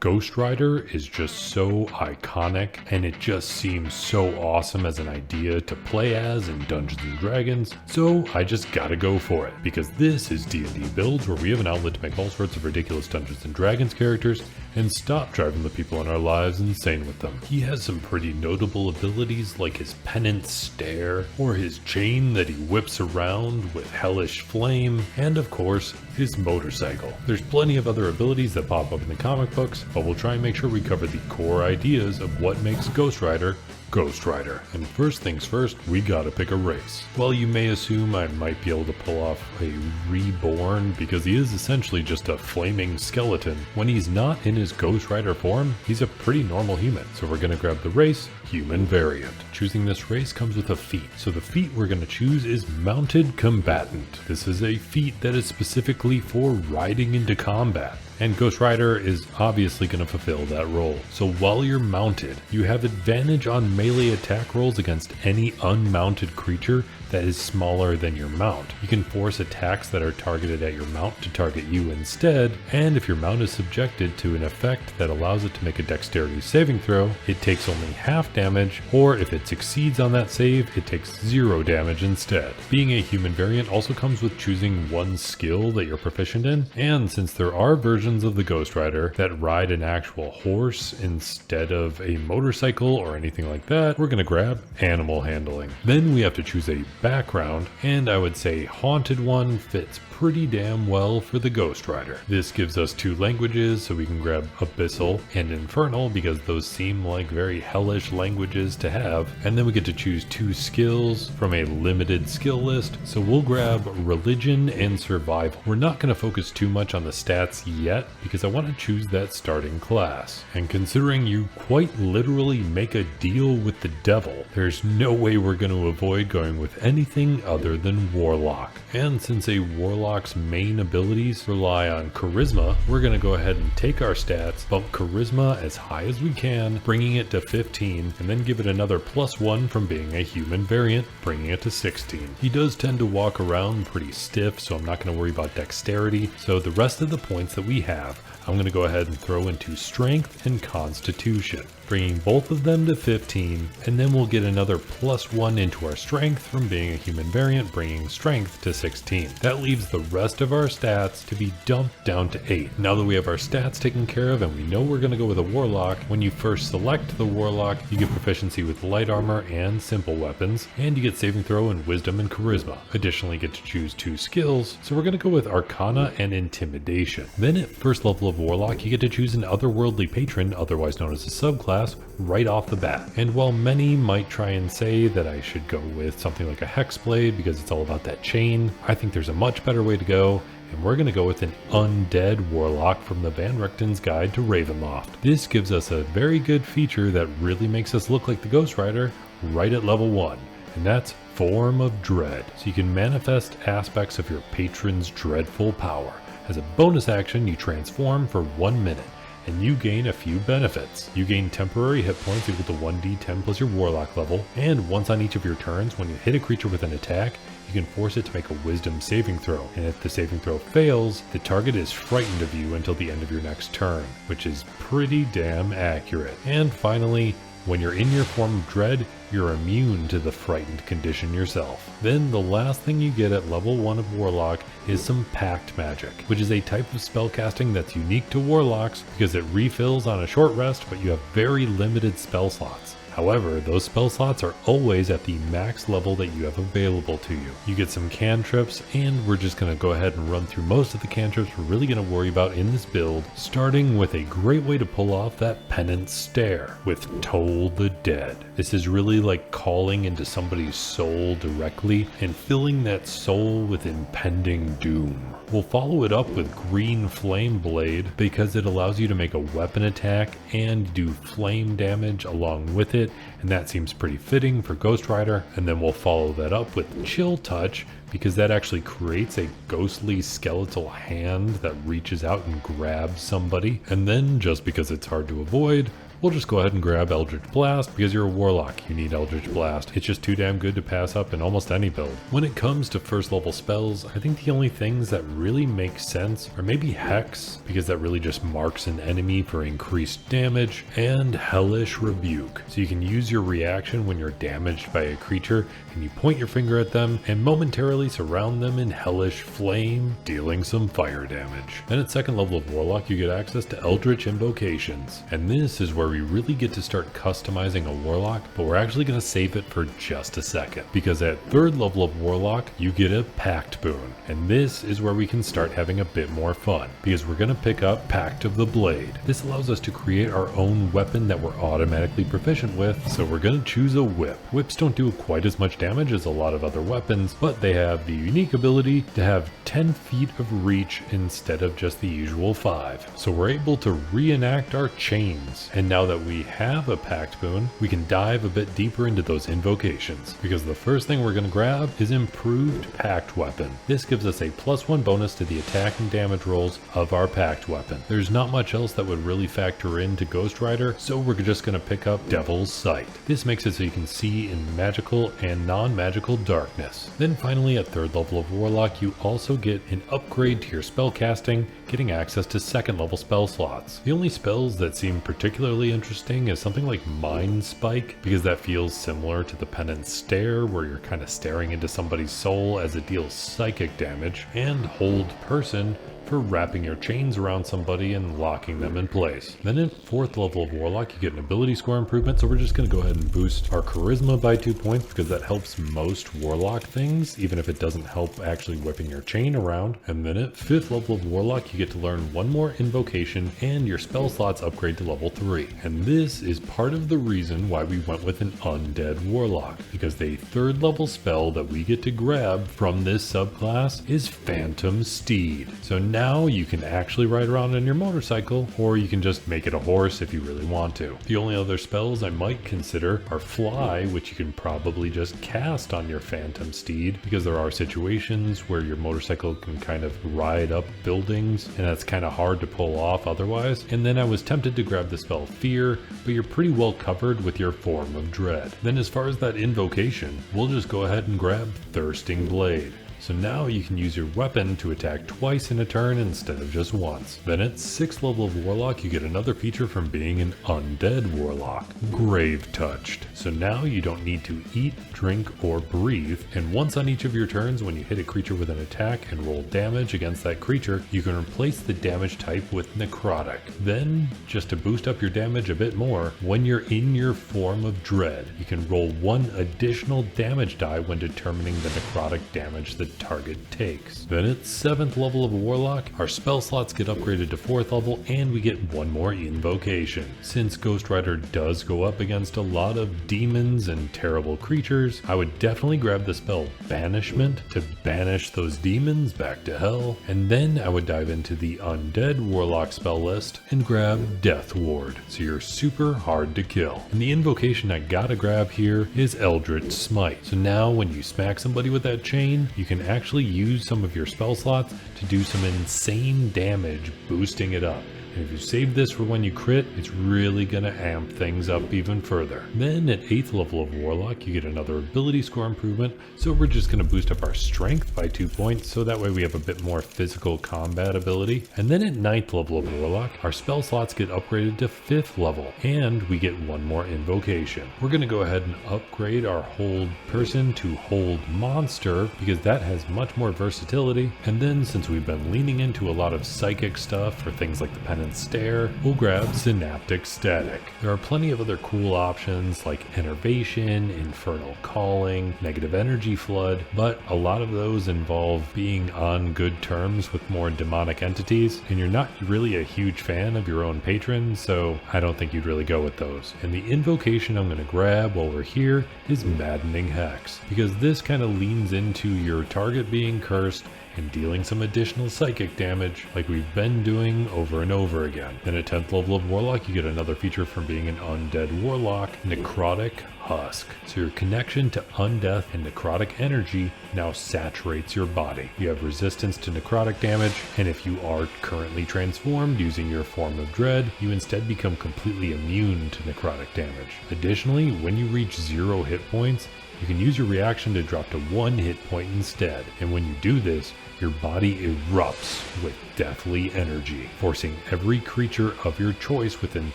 Ghost Rider is just so iconic, and it just seems so awesome as an idea to play as in Dungeons & Dragons, so I just gotta go for it, because this is D&D Builds, where we have an outlet to make all sorts of ridiculous Dungeons & Dragons characters, and stop driving the people in our lives insane with them. He has some pretty notable abilities like his penance stare, or his chain that he whips around with hellish flame, and of course, his motorcycle. There's plenty of other abilities that pop up in the comic books, but we'll try and make sure we cover the core ideas of what makes Ghost Rider Ghost Rider. And first things first, we gotta pick a race. While you may assume I might be able to pull off a reborn because he is essentially just a flaming skeleton, when he's not in his Ghost Rider form, he's a pretty normal human. So we're gonna grab the race, Human Variant. Choosing this race comes with a feat. So the feat we're gonna choose is Mounted Combatant. This is a feat that is specifically for riding into combat. And Ghost Rider is obviously going to fulfill that role. So while you're mounted, you have advantage on melee attack rolls against any unmounted creature that is smaller than your mount. You can force attacks that are targeted at your mount to target you instead, and if your mount is subjected to an effect that allows it to make a dexterity saving throw, it takes only half damage, or if it succeeds on that save, it takes 0 damage instead. Being a human variant also comes with choosing one skill that you're proficient in, and since there are versions of the Ghost Rider that ride an actual horse instead of a motorcycle or anything like that, we're gonna grab Animal Handling. Then we have to choose a background, and I would say Haunted One fits pretty damn well for the Ghost Rider. This gives us 2 languages, so we can grab Abyssal and Infernal because those seem like very hellish languages to have, and then we get to choose 2 skills from a limited skill list, so we'll grab Religion and Survival. We're not going to focus too much on the stats yet because I want to choose that starting class, and considering you quite literally make a deal with the devil, there's no way we're going to avoid going with anything other than Warlock. And since a Warlock's main abilities rely on Charisma, we're going to go ahead and take our stats, bump Charisma as high as we can, bringing it to 15, and then give it another +1 from being a human variant, bringing it to 16. He does tend to walk around pretty stiff, so I'm not going to worry about dexterity, so the rest of the points that we have, I'm going to go ahead and throw into Strength and Constitution, bringing both of them to 15, and then we'll get another +1 into our Strength from being a human variant, bringing Strength to 16. That leaves the rest of our stats to be dumped down to 8. Now that we have our stats taken care of and we know we're going to go with a Warlock, when you first select the Warlock, you get proficiency with light armor and simple weapons, and you get saving throw and wisdom and charisma. Additionally, you get to choose 2 skills, so we're going to go with Arcana and Intimidation. Then at first level of Warlock, you get to choose an otherworldly patron, otherwise known as a subclass, right off the bat. And while many might try and say that I should go with something like a Hexblade because it's all about that chain, I think there's a much better way to go, and we're going to go with an Undead Warlock from the Van Richten's Guide to Ravenloft. This gives us a very good feature that really makes us look like the Ghost Rider right at level 1, and that's Form of Dread. So you can manifest aspects of your patron's dreadful power. As a bonus action, you transform for 1 minute, and you gain a few benefits. You gain temporary hit points equal to 1d10 plus your Warlock level, and once on each of your turns, when you hit a creature with an attack, you can force it to make a Wisdom saving throw, and if the saving throw fails, the target is frightened of you until the end of your next turn, which is pretty damn accurate. And finally, when you're in your form of dread, you're immune to the frightened condition yourself. Then the last thing you get at level 1 of Warlock is some Pact Magic, which is a type of spellcasting that's unique to Warlocks because it refills on a short rest, but you have very limited spell slots. However, those spell slots are always at the max level that you have available to you. You get some cantrips, and we're just going to go ahead and run through most of the cantrips we're really going to worry about in this build, starting with a great way to pull off that penance stare with Toll the Dead. This is really like calling into somebody's soul directly and filling that soul with impending doom. We'll follow it up with Green Flame Blade because it allows you to make a weapon attack and do flame damage along with it, and that seems pretty fitting for Ghost Rider. And then we'll follow that up with Chill Touch because that actually creates a ghostly skeletal hand that reaches out and grabs somebody. And then, just because it's hard to avoid, we'll just go ahead and grab Eldritch Blast because you're a Warlock. You need Eldritch Blast. It's just too damn good to pass up in almost any build. When it comes to first level spells, I think the only things that really make sense are maybe Hex, because that really just marks an enemy for increased damage, and Hellish Rebuke. So you can use your reaction when you're damaged by a creature, and you point your finger at them and momentarily surround them in Hellish Flame, dealing some fire damage. Then at second level of Warlock, you get access to Eldritch Invocations. And this is where we really get to start customizing a Warlock, but we're actually going to save it for just a second. Because at third level of Warlock, you get a Pact Boon. And this is where we can start having a bit more fun, because we're going to pick up Pact of the Blade. This allows us to create our own weapon that we're automatically proficient with, so we're going to choose a Whip. Whips don't do quite as much damage as a lot of other weapons, but they have the unique ability to have 10 feet of reach instead of just the usual 5. So we're able to reenact our chains. And now that we have a Pact Boon, we can dive a bit deeper into those invocations, because the first thing we're going to grab is Improved Pact Weapon. This gives us a +1 bonus to the attack and damage rolls of our Pact Weapon. There's not much else that would really factor into Ghost Rider, so we're just going to pick up Devil's Sight. This makes it so you can see in magical and non-magical darkness. Then finally at third level of Warlock, you also get an upgrade to your spellcasting, getting access to second level spell slots. The only spells that seem particularly interesting is something like Mind Spike, because that feels similar to the Penance Stare, where you're kind of staring into somebody's soul as it deals psychic damage, and Hold Person, for wrapping your chains around somebody and locking them in place. Then at fourth level of Warlock, you get an ability score improvement, so we're just going to go ahead and boost our Charisma by 2 points, because that helps most Warlock things, even if it doesn't help actually whipping your chain around. And then at fifth level of Warlock, you get to learn one more invocation, and your spell slots upgrade to level 3. And this is part of the reason why we went with an Undead Warlock, because the third level spell that we get to grab from this subclass is Phantom Steed. So now you can actually ride around on your motorcycle, or you can just make it a horse if you really want to. The only other spells I might consider are Fly, which you can probably just cast on your Phantom Steed, because there are situations where your motorcycle can kind of ride up buildings, and that's kind of hard to pull off otherwise. And then I was tempted to grab the spell Fear, but you're pretty well covered with your Form of Dread. Then as far as that invocation, we'll just go ahead and grab Thirsting Blade. So now you can use your weapon to attack twice in a turn instead of just once. Then at 6th level of Warlock, you get another feature from being an Undead Warlock, Grave Touched. So now you don't need to eat, drink, or breathe, and once on each of your turns when you hit a creature with an attack and roll damage against that creature, you can replace the damage type with Necrotic. Then, just to boost up your damage a bit more, when you're in your Form of Dread, you can roll 1 additional damage die when determining the necrotic damage the target takes. Then at 7th level of Warlock, our spell slots get upgraded to 4th level, and we get one more invocation. Since Ghost Rider does go up against a lot of demons and terrible creatures, I would definitely grab the spell Banishment to banish those demons back to hell, and then I would dive into the Undead Warlock spell list and grab Death Ward, so you're super hard to kill. And the invocation I gotta grab here is Eldritch Smite. So now when you smack somebody with that chain, you can actually use some of your spell slots to do some insane damage, boosting it up. And if you save this for when you crit, it's really going to amp things up even further. Then at 8th level of Warlock, you get another ability score improvement, so we're just going to boost up our strength by 2 points, so that way we have a bit more physical combat ability. And then at 9th level of Warlock, our spell slots get upgraded to 5th level, and we get one more invocation. We're going to go ahead and upgrade our Hold Person to Hold Monster, because that has much more versatility. And then since we've been leaning into a lot of psychic stuff for things like the Penance Stare, we'll grab Synaptic Static. There are plenty of other cool options like Enervation, Infernal Calling, Negative Energy Flood, but a lot of those involve being on good terms with more demonic entities, and you're not really a huge fan of your own patron, so I don't think you'd really go with those. And the invocation I'm going to grab while we're here is Maddening Hex, because this kind of leans into your target being cursed and dealing some additional psychic damage like we've been doing over and over again. Then at 10th level of Warlock, you get another feature from being an undead warlock, Necrotic Husk. So your connection to undeath and necrotic energy now saturates your body. You have resistance to necrotic damage, and if you are currently transformed using your form of dread, you instead become completely immune to necrotic damage. Additionally, when you reach 0 hit points, you can use your reaction to drop to 1 hit point instead, and when you do this, your body erupts with deathly energy, forcing every creature of your choice within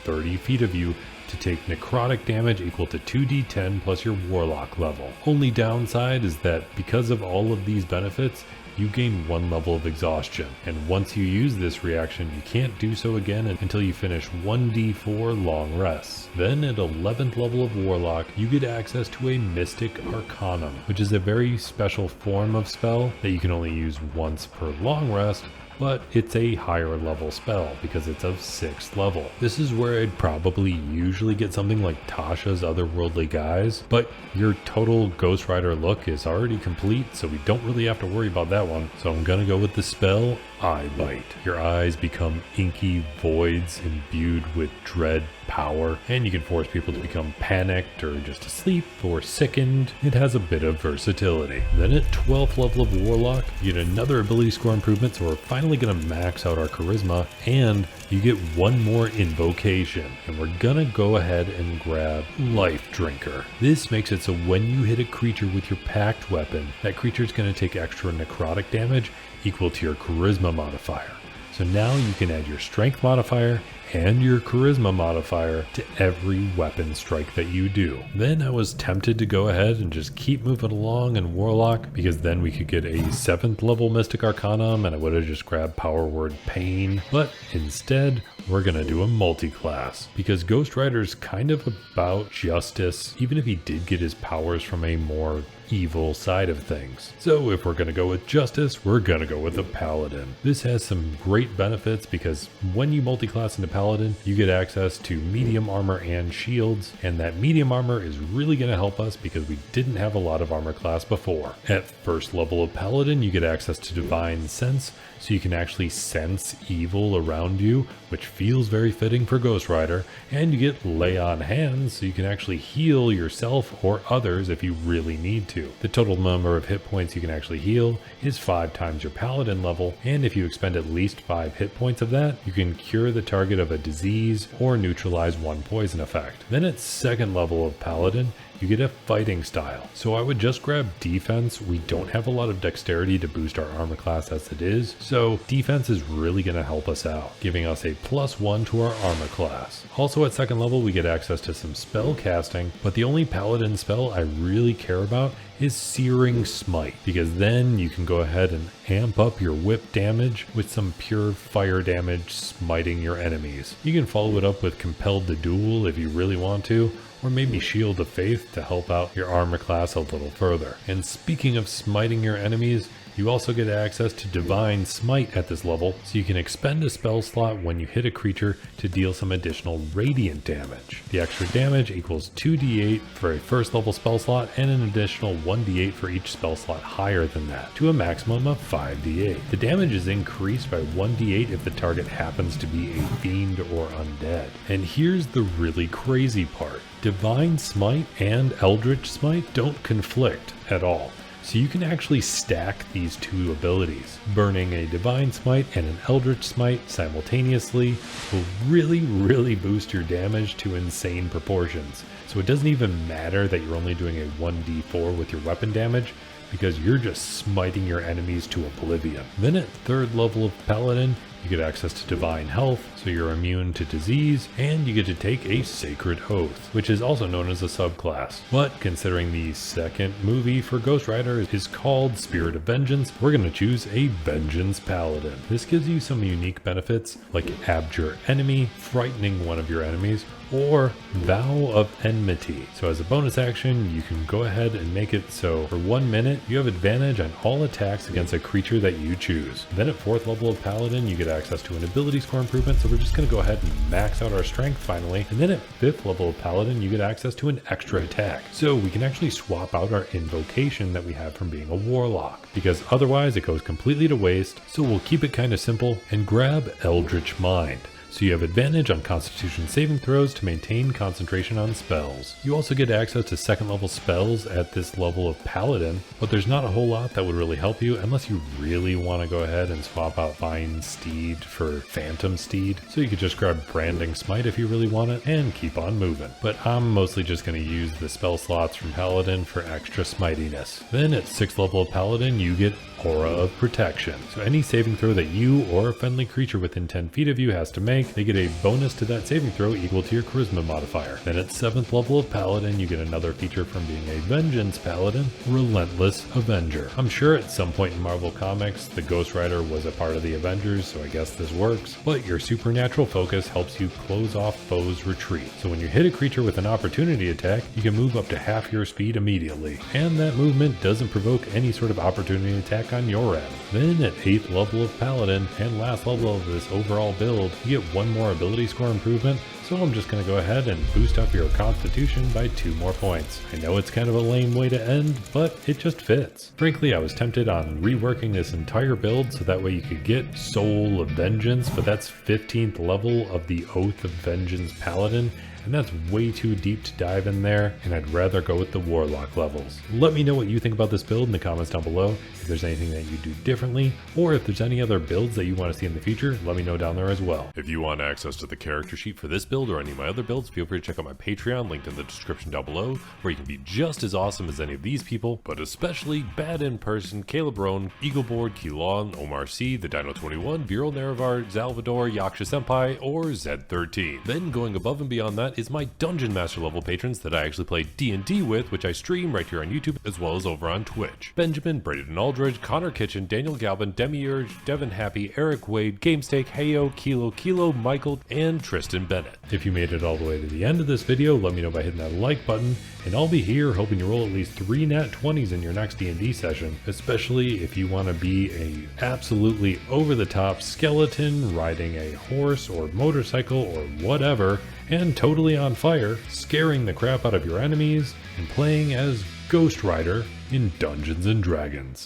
30 feet of you to take necrotic damage equal to 2d10 plus your warlock level. Only downside is that because of all of these benefits, you gain 1 level of exhaustion, and once you use this reaction, you can't do so again until you finish 1d4 long rests. Then at 11th level of Warlock, you get access to a Mystic Arcanum, which is a very special form of spell that you can only use once per long rest, but it's a higher level spell because it's of 6th level. This is where I'd probably usually get something like Tasha's Otherworldly Guise, but your total Ghost Rider look is already complete, so we don't really have to worry about that one. So I'm gonna go with the spell Eye Bite. Your eyes become inky voids imbued with dread power, and you can force people to become panicked or just asleep or sickened. It has a bit of versatility. Then at 12th level of Warlock, you get another ability score improvement, so we're finally going to max out our charisma, and you get 1 more invocation, and we're gonna go ahead and grab Life Drinker. This makes it so when you hit a creature with your packed weapon, that creature is going to take extra necrotic damage equal to your charisma modifier. So now you can add your strength modifier and your charisma modifier to every weapon strike that you do. Then I was tempted to go ahead and just keep moving along in Warlock, because then we could get a 7th level Mystic Arcanum and I would have just grabbed Power Word Pain, but instead we're gonna do a multi-class, because Ghost Rider's kind of about justice, even if he did get his powers from a more evil side of things. So if we're going to go with justice, we're going to go with a paladin. This has some great benefits because when you multi-class into paladin, you get access to medium armor and shields, and that medium armor is really going to help us because we didn't have a lot of armor class before. At 1st level of paladin, you get access to divine sense, so you can actually sense evil around you, which feels very fitting for Ghost Rider, and you get lay on hands, so you can actually heal yourself or others if you really need to. The total number of hit points you can actually heal is 5 times your paladin level, and if you expend at least 5 hit points of that, you can cure the target of a disease or neutralize 1 poison effect. Then at 2nd level of paladin, you get a fighting style. So I would just grab defense. We don't have a lot of dexterity to boost our armor class as it is, so defense is really going to help us out, giving us a +1 to our armor class. Also at 2nd level, we get access to some spell casting, but the only paladin spell I really care about is Searing Smite, because then you can go ahead and amp up your whip damage with some pure fire damage smiting your enemies. You can follow it up with Compelled to Duel if you really want to, or maybe Shield of Faith to help out your armor class a little further. And speaking of smiting your enemies, you also get access to Divine Smite at this level, so you can expend a spell slot when you hit a creature to deal some additional radiant damage. The extra damage equals 2d8 for a 1st level spell slot and an additional 1d8 for each spell slot higher than that, to a maximum of 5d8. The damage is increased by 1d8 if the target happens to be a fiend or undead. And here's the really crazy part. Divine Smite and Eldritch Smite don't conflict at all. So you can actually stack these 2 abilities. Burning a Divine Smite and an Eldritch Smite simultaneously will really boost your damage to insane proportions. So it doesn't even matter that you're only doing a 1d4 with your weapon damage, because you're just smiting your enemies to oblivion. Then at 3rd level of Paladin, you get access to Divine Health, so you're immune to disease, and you get to take a Sacred Oath, which is also known as a subclass. But considering the 2nd movie for Ghost Rider is called Spirit of Vengeance, we're going to choose a Vengeance Paladin. This gives you some unique benefits like Abjure Enemy, frightening one of your enemies, or Vow of Enmity. So as a bonus action, you can go ahead and make it so for 1 minute, you have advantage on all attacks against a creature that you choose. Then at 4th level of Paladin, you get access to an ability score improvement, so we're we're just going to go ahead and max out our strength finally. And then at 5th level of Paladin, you get access to an extra attack. So we can actually swap out our invocation that we have from being a Warlock, because otherwise it goes completely to waste. So we'll keep it kind of simple and grab Eldritch Mind. So you have advantage on Constitution saving throws to maintain concentration on spells. You also get access to 2nd level spells at this level of Paladin, but there's not a whole lot that would really help you unless you really want to go ahead and swap out Vine Steed for Phantom Steed. So you could just grab Branding Smite if you really want it and keep on moving. But I'm mostly just going to use the spell slots from Paladin for extra smitiness. Then at 6th level of Paladin, you get Aura of Protection. So any saving throw that you or a friendly creature within 10 feet of you has to make, they get a bonus to that saving throw equal to your Charisma modifier. Then at 7th level of Paladin, you get another feature from being a Vengeance Paladin, Relentless Avenger. I'm sure at some point in Marvel Comics, the Ghost Rider was a part of the Avengers, so I guess this works. But your supernatural focus helps you close off foes' retreat. So when you hit a creature with an opportunity attack, you can move up to half your speed immediately. And that movement doesn't provoke any sort of opportunity attack on your end. Then at 8th level of Paladin and last level of this overall build, you get one more ability score improvement, so I'm just going to go ahead and boost up your Constitution by 2 more points. I know it's kind of a lame way to end, but it just fits. Frankly, I was tempted on reworking this entire build so that way you could get Soul of Vengeance, but that's 15th level of the Oath of Vengeance Paladin, and that's way too deep to dive in there, and I'd rather go with the Warlock levels. Let me know what you think about this build in the comments down below. If there's anything that you do differently, or if there's any other builds that you want to see in the future, let me know down there as well. If you want access to the character sheet for this build or any of my other builds, feel free to check out my Patreon, linked in the description down below, where you can be just as awesome as any of these people, but especially bad in person Caleb Roan, Eagleboard, Keelan, Omar C, the Dino21, Viral Nerevar, Salvador, Yaksha Senpai, or Zed13. Then going above and beyond that is my Dungeon Master level patrons that I actually play D&D with, which I stream right here on YouTube as well as over on Twitch. Benjamin, Braden Aldridge, Connor Kitchen, Daniel Galvin, Demiurge, Devin Happy, Eric Wade, GameSteak, Heyo, Kilo, Michael, and Tristan Bennett. If you made it all the way to the end of this video, let me know by hitting that like button, and I'll be here hoping you roll at least 3 nat 20s in your next D&D session, especially if you want to be a absolutely over-the-top skeleton riding a horse or motorcycle or whatever, and totally on fire, scaring the crap out of your enemies, and playing as Ghost Rider in Dungeons & Dragons.